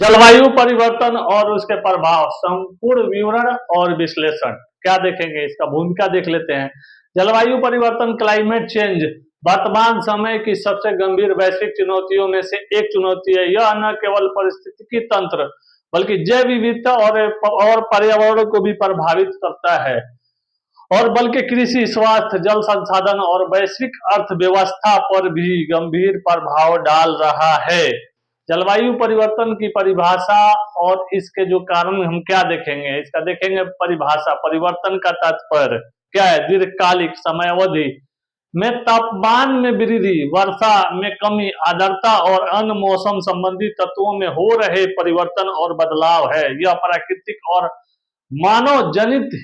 जलवायु परिवर्तन और उसके प्रभाव, संपूर्ण विवरण और विश्लेषण क्या देखेंगे, इसका भूमिका देख लेते हैं। जलवायु परिवर्तन, क्लाइमेट चेंज, वर्तमान समय की सबसे गंभीर वैश्विक चुनौतियों में से एक चुनौती है। यह न केवल पारिस्थितिकी तंत्र बल्कि जैव विविधता और पर्यावरण को भी प्रभावित करता है, और बल्कि कृषि, स्वास्थ्य, जल संसाधन और वैश्विक अर्थव्यवस्था पर भी गंभीर प्रभाव डाल रहा है। जलवायु परिवर्तन की परिभाषा और इसके जो कारण हम क्या देखेंगे, इसका देखेंगे परिभाषा। परिवर्तन का तात्पर्य क्या है? दीर्घकालिक समयावधि में तापमान में वृद्धि, वर्षा में कमी, आर्द्रता और अन्य मौसम संबंधी तत्वों में हो रहे परिवर्तन और बदलाव है। यह प्राकृतिक और मानव जनित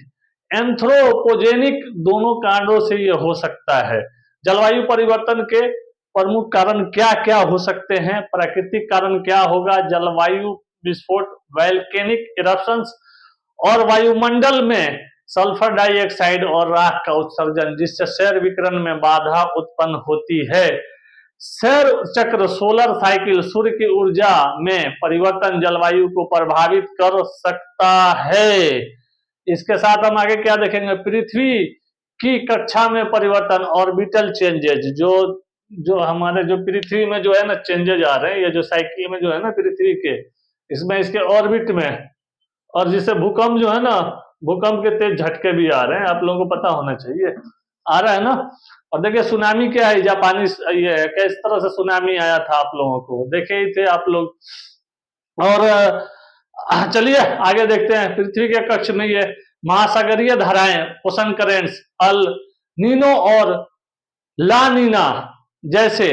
एंथ्रोपोजेनिक दोनों कारणों से यह हो सकता है। जलवायु परिवर्तन के प्रमुख कारण क्या क्या हो सकते हैं? प्राकृतिक कारण क्या होगा? जलवायु विस्फोट, वोल्केनिक इरप्शंस और वायुमंडल में सल्फर डाइऑक्साइड और राख का उत्सर्जन, जिससे सौर विकिरण में बाधा उत्पन्न होती है। सौर चक्र, सोलर साइकिल, सूर्य की ऊर्जा में परिवर्तन जलवायु को प्रभावित कर सकता है। इसके साथ हम आगे क्या देखेंगे? पृथ्वी की कक्षा में परिवर्तन, ऑर्बिटल चेंजेज, जो हमारे जो पृथ्वी में जो है ना चेंजेज आ रहे हैं, ये जो साइकिल में जो है ना पृथ्वी के, इसमें इसके ऑर्बिट में, और जिससे भूकंप जो है ना, भूकंप के तेज झटके भी आ रहे हैं, आप लोगों को पता होना चाहिए, आ रहा है ना। और देखिए सुनामी क्या है, जापानी ये है, किस तरह से सुनामी आया था आप लोगों को देखे ही थे आप लोग। और चलिए आगे देखते हैं। पृथ्वी के कक्ष में ये महासागरीय धाराएं, ओशन करेंट्स, अल नीनो और ला नीना जैसे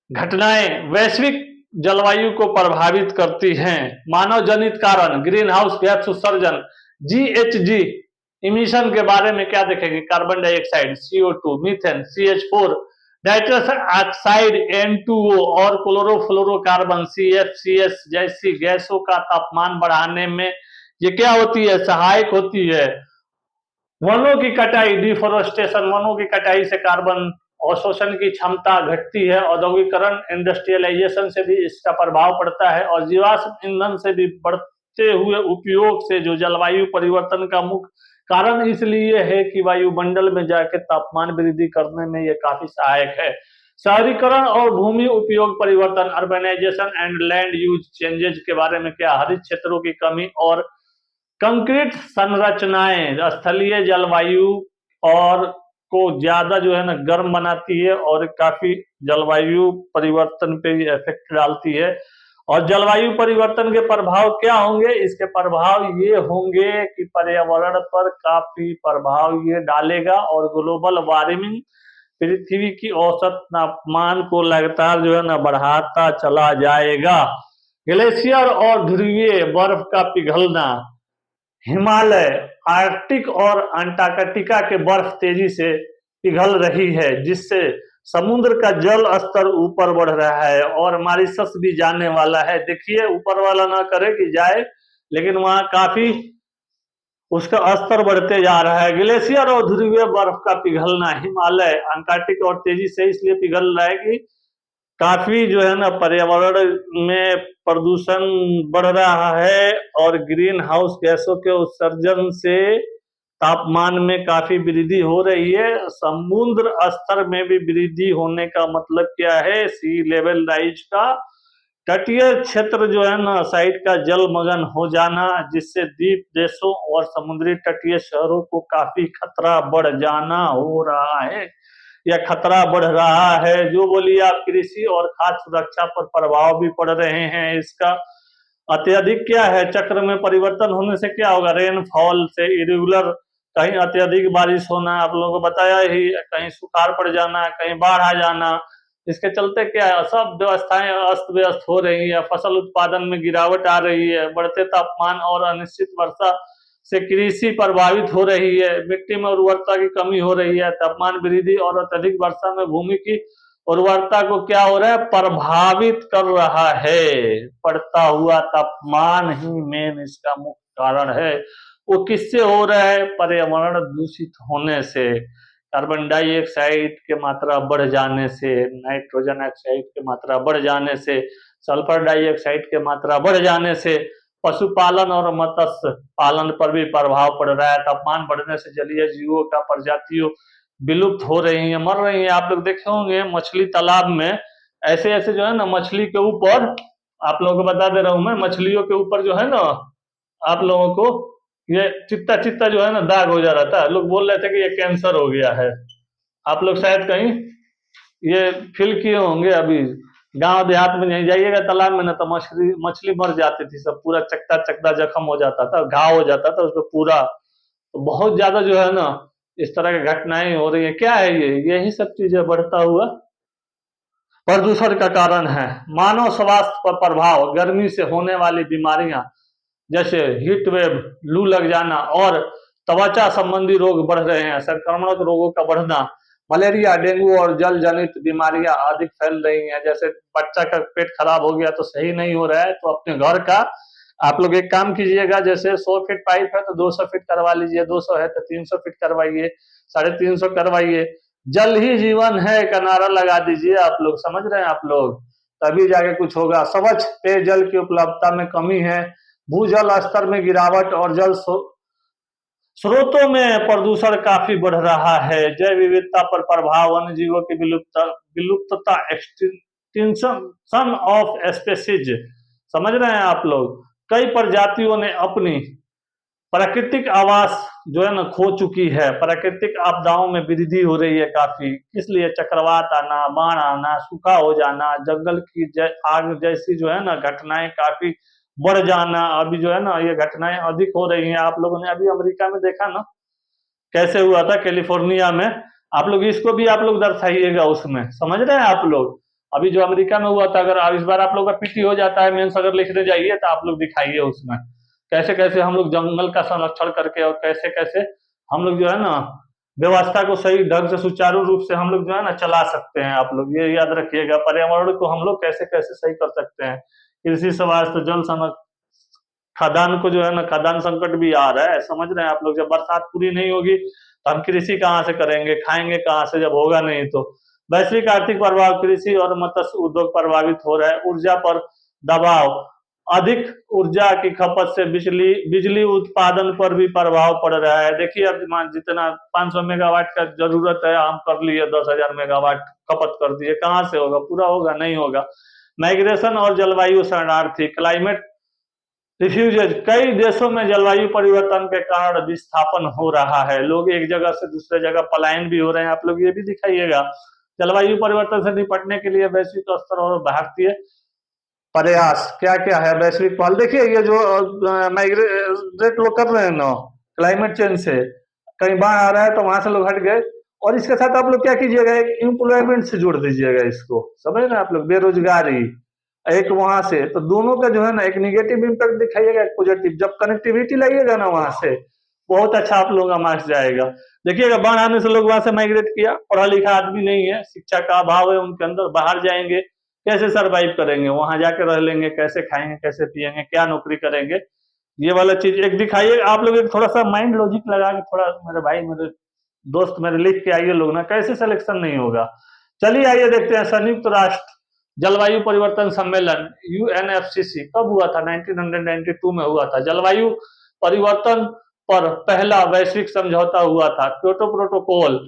घटनाएं वैश्विक जलवायु को प्रभावित करती हैं। मानव जनित कारण, ग्रीन हाउस गैस उत्सर्जन, GHG इमिशन के बारे में क्या देखेंगे? Carbon dioxide, CO2, methane, CH4, nitrous oxide N2O और क्लोरोफ्लोरोकार्बन CFCs जैसी गैसों का तापमान बढ़ाने में ये क्या होती है? सहायक होती है। वनों की कटाई, डिफोरेस्टेशन, वनों की कटाई से कार्बन अवशोषण की क्षमता घटती है। औद्योगिकरण, इंडस्ट्रियलाइजेशन से भी इसका प्रभाव पड़ता है, और जीवाश्म ईंधन से भी बढ़ते हुए उपयोग से जो जलवायु परिवर्तन का मुख्य कारण इसलिए है कि वायुमंडल में जाकर तापमान वृद्धि करने में यह काफी सहायक है। शहरीकरण और भूमि उपयोग परिवर्तन, urbanisation and land use changes के बारे में क्या? हरित क्षेत्रों की कमी और कंक्रीट संरचनाएं स्थलीय जलवायु और को ज्यादा जो है ना गर्म बनाती है, और काफी जलवायु परिवर्तन पे इफेक्ट डालती है। और जलवायु परिवर्तन के प्रभाव क्या होंगे? इसके प्रभाव ये होंगे कि पर्यावरण पर काफी प्रभाव ये डालेगा, और ग्लोबल वार्मिंग पृथ्वी की औसत तापमान को लगातार जो है ना बढ़ाता चला जाएगा। ग्लेशियर और ध्रुवीय बर्फ का पिघलना, हिमालय, आर्कटिक और अंटार्कटिका के बर्फ तेजी से पिघल रही है, जिससे समुद्र का जल स्तर ऊपर बढ़ रहा है, और मॉरिशस भी जाने वाला है। देखिए ऊपर वाला ना करे कि जाए, लेकिन वहां काफी उसका स्तर बढ़ते जा रहा है। ग्लेशियर और ध्रुवीय बर्फ का पिघलना, हिमालय, अंटार्कटिक और तेजी से इसलिए पिघल रहा है कि काफी जो है ना पर्यावरण में प्रदूषण बढ़ रहा है, और ग्रीन हाउस गैसों के उत्सर्जन से तापमान में काफी वृद्धि हो रही है। समुद्र स्तर में भी वृद्धि होने का मतलब क्या है? सी लेवल राइज का। तटीय क्षेत्र जो है ना साइड का जलमग्न हो जाना, जिससे द्वीप देशों और समुद्री तटीय शहरों को काफी खतरा बढ़ जाना हो रहा है, या खतरा बढ़ रहा है। जो बोलिए आप, कृषि और खाद्य सुरक्षा पर प्रभाव भी पड़ रहे हैं इसका। अत्यधिक क्या है? चक्र में परिवर्तन होने से क्या होगा? रेनफॉल से इरेगुलर, कहीं अत्यधिक बारिश होना, आप लोगों को बताया ही, कहीं सुखाड़ पड़ जाना, कहीं बाढ़ आ जाना। इसके चलते क्या है? सब व्यवस्थाएं अस्त व्यस्त हो रही है, फसल उत्पादन में गिरावट आ रही है, बढ़ते तापमान और अनिश्चित वर्षा से कृषि प्रभावित हो रही है, मिट्टी में उर्वरता की कमी हो रही है, तापमान वृद्धि और अत्यधिक वर्षा में भूमि की उर्वरता को क्या हो रहा है? प्रभावित कर रहा है। बढ़ता हुआ तापमान ही मेन इसका मुख्य कारण है। वो किससे हो रहा है? पर्यावरण दूषित होने से, कार्बन डाइऑक्साइड की मात्रा बढ़ जाने से, नाइट्रोजन ऑक्साइड की मात्रा बढ़ जाने से, सल्फर डाइऑक्साइड की मात्रा बढ़ जाने से पशुपालन और मत्स्य पालन पर भी प्रभाव पड़ रहा है। तापमान बढ़ने से जलीय जीवों का प्रजातियों विलुप्त हो रही है, मर रही है। आप लोग देखे होंगे मछली तालाब में ऐसे ऐसे जो है ना, मछली के ऊपर, आप लोगों को बता दे रहा हूं मैं, मछलियों के ऊपर जो है ना, आप लोगों को ये चित्ता चित्ता जो है ना दाग हो जा रहा था। लोग बोल रहे थे कि ये कैंसर हो गया है। आप लोग शायद कहीं ये फील किए होंगे। अभी गांव देहात में नहीं जाइएगा तालाब में ना, तो मछली मछली मर जाती थी सब, पूरा चकता चकता जख्म हो जाता था, घाव हो जाता था उसको पूरा। तो बहुत ज्यादा जो है ना इस तरह की घटनाएं हो रही है। क्या है ये? यही सब चीजें बढ़ता हुआ प्रदूषण का कारण है। मानव स्वास्थ्य पर प्रभाव, गर्मी से होने वाली बीमारियां जैसे हीट वेव, लू लग जाना और त्वचा संबंधी रोग बढ़ रहे हैं। संक्रामक रोगों का बढ़ना, मलेरिया, डेंगू और जल जनित बीमारियां अधिक फैल रही हैं। जैसे बच्चा का पेट खराब हो गया तो सही नहीं हो रहा है, तो अपने घर का आप लोग एक काम कीजिएगा, जैसे 100 फीट पाइप है तो 200 फीट करवा लीजिए, 200 है तो 300 फीट करवाइए, 350 करवाइए। जल ही जीवन है का नारा लगा दीजिए। आप लोग समझ रहे हैं? आप लोग तभी जाके कुछ होगा। स्वच्छ पेयजल की उपलब्धता में कमी है, भूजल स्तर में गिरावट और जल स्रोतों में प्रदूषण काफी बढ़ रहा है। जैव विविधता पर प्रभाव, वन्य जीवों की विलुप्तता, एक्सटिंक्शन ऑफ स्पेसीज। समझ रहे हैं आप लोग? कई प्रजातियों ने अपनी प्राकृतिक आवास जो है ना खो चुकी है। प्राकृतिक आपदाओं में वृद्धि हो रही है काफी, इसलिए चक्रवात आना, बाढ़ आना, सूखा हो जाना, जंगल की आग जैसी जो है ना घटनाएं काफी बढ़ जाना, अभी जो है ना ये घटनाएं अधिक हो रही हैं। आप लोगों ने अभी अमेरिका में देखा ना कैसे हुआ था, कैलिफोर्निया में। आप लोग इसको भी आप लोग दर्शाइएगा उसमें। समझ रहे हैं आप लोग? अभी जो अमेरिका में हुआ था, अगर इस बार आप लोग का पीटी हो जाता है मेंस अगर लिखने जाइए तो आप लोग दिखाइए उसमें कैसे कैसे हम लोग जंगल का संरक्षण करके और कैसे कैसे हम लोग जो है ना व्यवस्था को सही ढंग से सुचारू रूप से हम लोग जो है ना चला सकते हैं। आप लोग ये याद रखिएगा, पर्यावरण को हम लोग कैसे कैसे सही कर सकते हैं। कृषि स्वास्थ्य, जल संरक्षण, खदान को जो है ना, खदान संकट भी आ रहा है। समझ रहे हैं आप लोग? जब बरसात पूरी नहीं होगी तो हम कृषि कहाँ से करेंगे, खाएंगे कहाँ से जब होगा नहीं तो। वैश्विक आर्थिक प्रभाव, कृषि और मत्स्य उद्योग प्रभावित हो रहा है। ऊर्जा पर दबाव, अधिक ऊर्जा की खपत से बिजली उत्पादन पर भी प्रभाव पड़ रहा है। देखिए अब जितना 500 मेगावाट का जरूरत है हम कर लिए 10,000 मेगावाट खपत कर दिए, कहाँ से होगा? पूरा होगा? नहीं होगा। माइग्रेशन और जलवायु शरणार्थी, क्लाइमेट रिफ्यूजेज, कई देशों में जलवायु परिवर्तन के कारण विस्थापन हो रहा है। लोग एक जगह से दूसरे जगह पलायन भी हो रहे हैं। आप लोग ये भी दिखाइएगा। जलवायु परिवर्तन से निपटने के लिए वैश्विक स्तर और भारतीय प्रयास क्या क्या है। वैश्विक पहल देखिए, ये जो माइग्रेट लोग कर रहे हैं ना क्लाइमेट चेंज से, कहीं बाढ़ आ रहा है तो वहां से लोग हट गए, और इसके साथ आप लोग क्या कीजिएगा, एक एम्प्लॉयमेंट से जोड़ दीजिएगा इसको। समझ रहे हैं आप लोग? बेरोजगारी एक वहां से, तो दोनों का जो है ना एक निगेटिव इम्पैक्ट दिखाइएगा, एक पॉजिटिव। जब कनेक्टिविटी लाइएगा ना वहां से, बहुत अच्छा आप लोगों का मार्क्स जाएगा। देखिएगा बाढ़ आने से लोग वहां से माइग्रेट किया, पढ़ा लिखा आदमी नहीं है, शिक्षा का अभाव है उनके अंदर, बाहर जाएंगे कैसे सरवाइव करेंगे, वहां जाके रह लेंगे, कैसे खाएंगे, कैसे पिएंगे, क्या नौकरी करेंगे। ये वाला चीज एक दिखाइए आप लोग, एक थोड़ा सा माइंड लॉजिक लगा के, थोड़ा मेरे भाई मेरे दोस्त मेरे लिख के आइए लोग ना, कैसे सिलेक्शन नहीं होगा। चलिए आइए देखते हैं। संयुक्त राष्ट्र जलवायु परिवर्तन सम्मेलन यूएनएफसीसी कब हुआ था? 1992 में हुआ था। जलवायु परिवर्तन पर पहला वैश्विक समझौता हुआ था, क्योटो प्रोटोकॉल,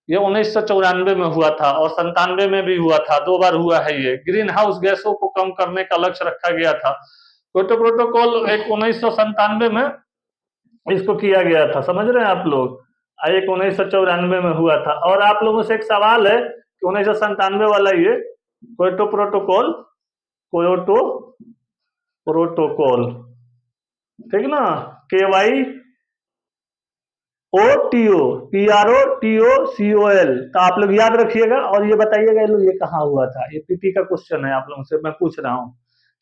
ये 1994 में हुआ था और 97 में भी हुआ था, 2 बार हुआ है ये। ग्रीन हाउस गैसों को कम करने का लक्ष्य रखा गया था। क्योटो प्रोटोकॉल एक 1997 में इसको किया गया था। समझ रहे हैं आप लोग? एक 1994 में हुआ था। और आप लोगों से एक सवाल है कि 1997 वाला ये क्योटो प्रोटोकॉल, क्योटो प्रोटोकॉल, ठीक ना, KY OTO PROTOCOL, तो आप लोग याद रखिएगा और ये बताइएगा ये कहाँ हुआ था। ये पीटी का क्वेश्चन है, आप लोगों से मैं पूछ रहा हूँ,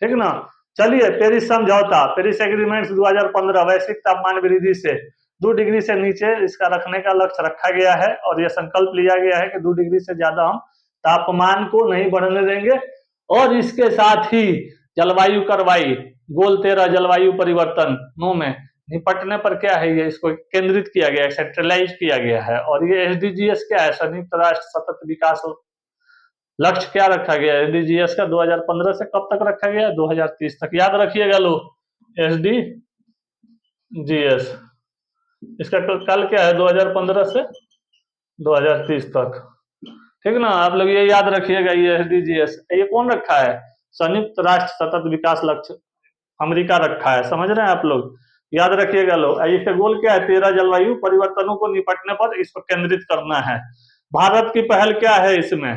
ठीक ना। चलिए, पेरिस समझौता, पेरिस एग्रीमेंट्स 2015, वैश्विक तापमान वृद्धि से 2 डिग्री से नीचे इसका रखने का लक्ष्य रखा गया है और यह संकल्प लिया गया है कि 2 डिग्री से ज्यादा हम तापमान को नहीं बढ़ने देंगे। और इसके साथ ही जलवायु कार्रवाई गोल 13 जलवायु परिवर्तनों में निपटने पर क्या है, ये इसको केंद्रित किया गया है, सेंट्रलाइज किया गया है। और ये SDGs क्या है? संयुक्त राष्ट्र सतत विकास लक्ष्य क्या रखा गया है एसडीजीएस का 2015 से कब तक रखा गया है? 2030 तक। याद रखिएगा लोग, एसडीजीएस इसका कल क्या है? 2015 से 2030 तक। ठीक ना, आप लोग ये याद रखिएगा। ये एसडीजीएस ये कौन रखा है? संयुक्त राष्ट्र सतत विकास लक्ष्य अमेरिका रखा है, समझ रहे हैं आप लोग? याद रखिएगा लोग। इसका गोल क्या है? 13 जलवायु परिवर्तनों को निपटने पर इस पर केंद्रित करना है। भारत की पहल क्या है इसमें?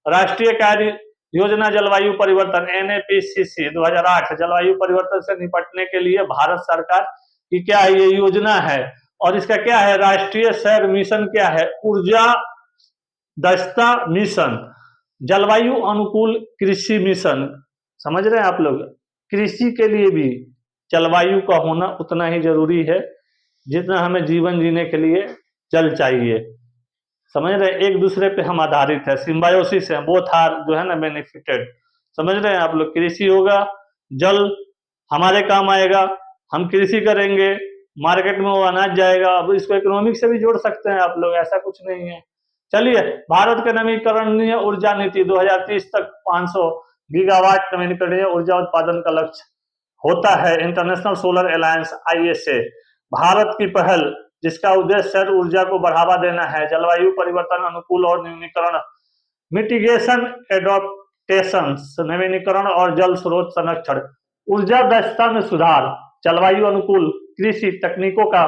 राष्ट्रीय कार्य योजना जलवायु परिवर्तन NAPCC 2008 जलवायु परिवर्तन से निपटने के लिए भारत सरकार की क्या है? ये योजना है। और इसका क्या है? राष्ट्रीय शहर मिशन क्या है? ऊर्जा दक्षता मिशन, जलवायु अनुकूल कृषि मिशन। समझ रहे हैं आप लोग? कृषि के लिए भी जलवायु का होना उतना ही जरूरी है जितना हमें जीवन जीने के लिए जल चाहिए। समझ रहे हैं? एक दूसरे पे हम आधारित है, सिम्बायोसिस है, बोथ आर जो है ना बेनिफिटेड। समझ रहे हैं आप लोग? कृषि होगा, जल हमारे काम आएगा, हम कृषि करेंगे, मार्केट में वो अनाज जाएगा। अब इसको इकोनॉमिक से भी जोड़ सकते हैं आप लोग, ऐसा कुछ नहीं है। चलिए, भारत के नवीकरणीय ऊर्जा नीति 2030 तक 500 गीगावाट नवीकरणीय ऊर्जा उत्पादन का लक्ष्य होता है। International solar alliance ISA Bharat की पहल जिसका उद्देश्य सौर ऊर्जा को बढ़ावा देना है। जलवायु परिवर्तन अनुकूल और नवीनीकरण, मिटिगेशन एडॉप्टेशन, नवीनीकरण और जल स्रोत संरक्षण, ऊर्जा दक्षता में सुधार, जलवायु अनुकूल कृषि तकनीकों का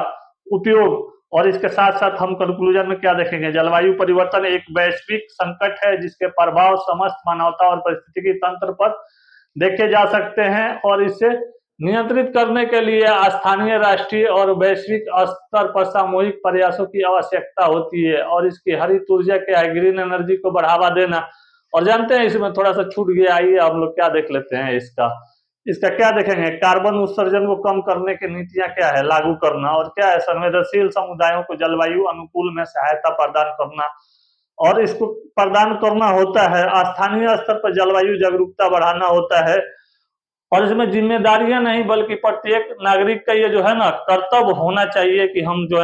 उपयोग। और इसके साथ साथ हम कंक्लूजन में क्या देखेंगे? जलवायु परिवर्तन एक वैश्विक संकट है जिसके प्रभाव समस्त मानवता और पारिस्थितिकी तंत्र पर देखे जा सकते हैं और इसे नियंत्रित करने के लिए स्थानीय, राष्ट्रीय और वैश्विक स्तर पर सामूहिक प्रयासों की आवश्यकता होती है। और इसकी हरित ऊर्जा के ग्रीन एनर्जी को बढ़ावा देना। और जानते हैं इसमें थोड़ा सा छूट गया, आइए हम लोग क्या देख लेते हैं इसका क्या देखेंगे? कार्बन उत्सर्जन को कम करने की नीतियां क्या है? लागू करना। और क्या है? संवेदनशील समुदायों को जलवायु अनुकूल में सहायता प्रदान करना। और इसको प्रदान करना होता है स्थानीय स्तर पर जलवायु जागरूकता बढ़ाना होता है। और इसमें जिम्मेदारियां नहीं बल्कि प्रत्येक नागरिक का ये जो है ना कर्तव्य होना चाहिए कि हम जो है ना